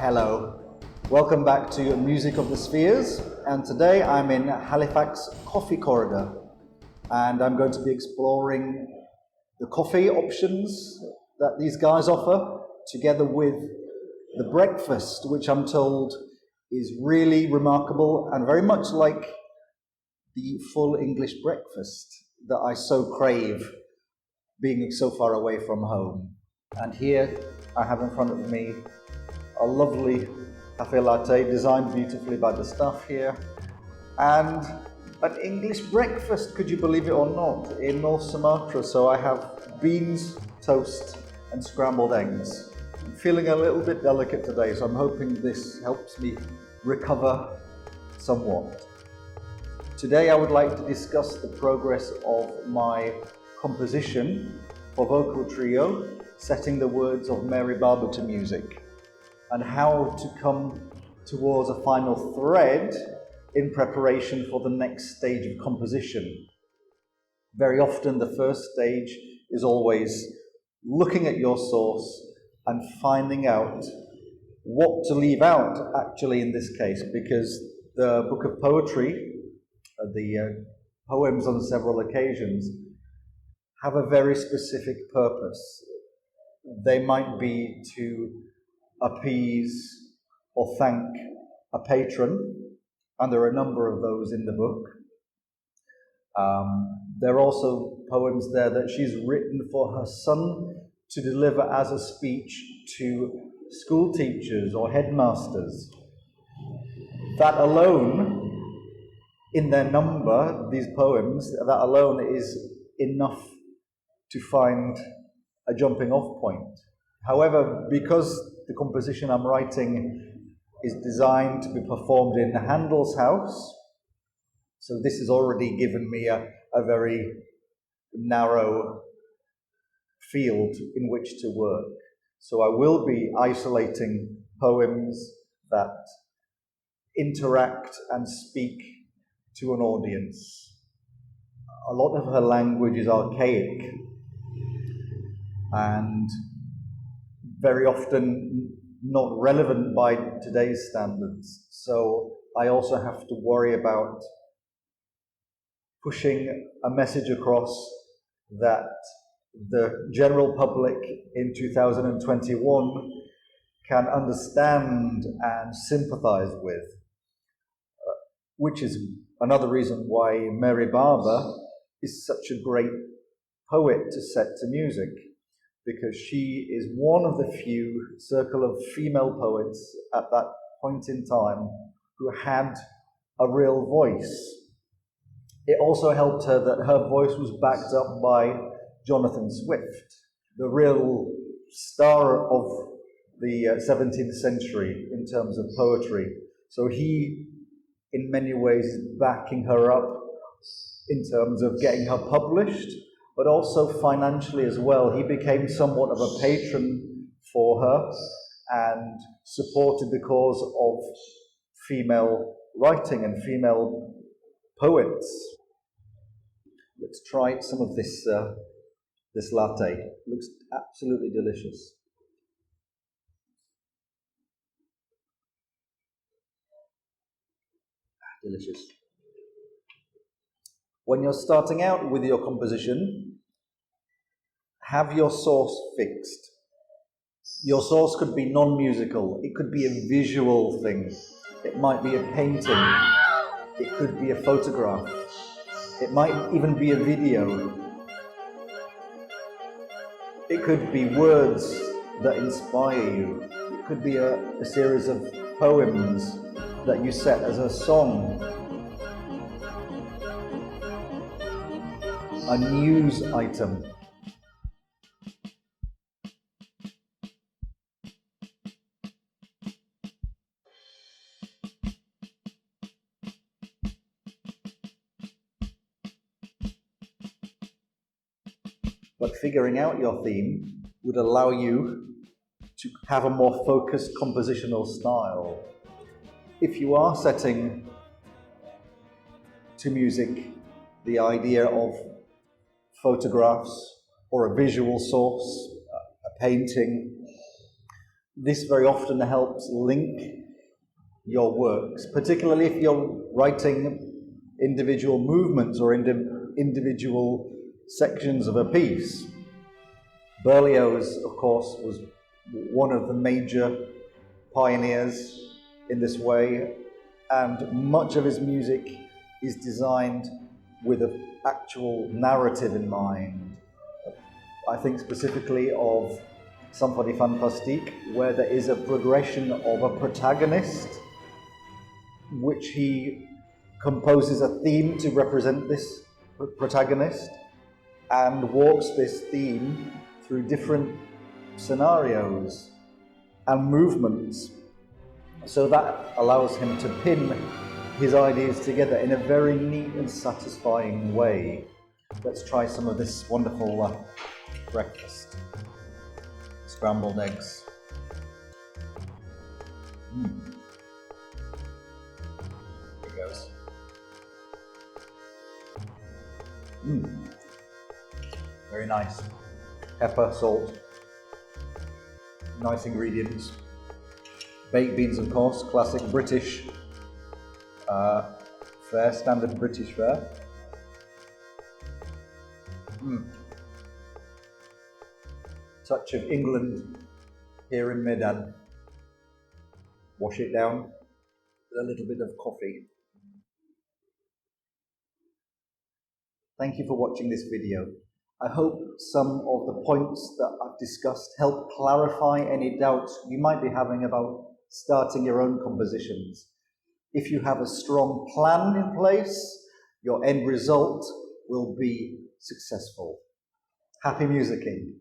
Hello, welcome back to Music of the Spheres, and today I'm in Halifax Coffee Corridor, and I'm going to be exploring the coffee options that these guys offer, together with the breakfast, which I'm told is really remarkable and very much like the full English breakfast that I so crave, being so far away from home. And here I have in front of me a lovely cafe latte designed beautifully by the staff here, and an English breakfast, could you believe it or not, in North Sumatra. So I have beans, toast and scrambled eggs. I'm feeling a little bit delicate today, so I'm hoping this helps me recover somewhat. Today I would like to discuss the progress of my composition for vocal trio, setting the words of Mary Barber to music, and how to come towards a final thread in preparation for the next stage of composition. Very often the first stage is always looking at your source and finding out what to leave out, actually, in this case, because the book of poetry, the poems on several occasions, have a very specific purpose. They might be to appease or thank a patron, and there are a number of those in the book. There are also poems there that she's written for her son to deliver as a speech to school teachers or headmasters. That alone, in their number, these poems, that alone is enough to find a jumping off point. However, because the composition I'm writing is designed to be performed in Handel's house, so this has already given me a very narrow field in which to work. So I will be isolating poems that interact and speak to an audience. A lot of her language is archaic and very often not relevant by today's standards. So I also have to worry about pushing a message across that the general public in 2021 can understand and sympathize with, which is another reason why Mary Barber is such a great poet to set to music, because she is one of the few circle of female poets at that point in time who had a real voice. It also helped her that her voice was backed up by Jonathan Swift, the real star of the 17th century in terms of poetry. So he, in many ways, is backing her up in terms of getting her published, but also financially as well. He became somewhat of a patron for her and supported the cause of female writing and female poets. Let's try some of this latte. It looks absolutely delicious. Delicious. When you're starting out with your composition, have your source fixed. Your source could be non-musical. It could be a visual thing. It might be a painting. It could be a photograph. It might even be a video. It could be words that inspire you. It could be a series of poems that you set as a song. A news item. But figuring out your theme would allow you to have a more focused compositional style. If you are setting to music the idea of photographs or a visual source, a painting, this very often helps link your works, particularly if you're writing individual movements or individual sections of a piece. Berlioz, of course, was one of the major pioneers in this way, and much of his music is designed with an actual narrative in mind. I think specifically of Symphonie Fantastique, where there is a progression of a protagonist, which he composes a theme to represent this protagonist, and walks this theme through different scenarios and movements. So that allows him to pin his ideas together in a very neat and satisfying way. Let's try some of this wonderful breakfast. Scrambled eggs. Here it goes. Very nice. Pepper, salt, nice ingredients. Baked beans, of course, classic British fare, standard British fare. Touch of England here in Medan. Wash it down with a little bit of coffee. Thank you for watching this video. I hope some of the points that I've discussed help clarify any doubts you might be having about starting your own compositions. If you have a strong plan in place, your end result will be successful. Happy musicking.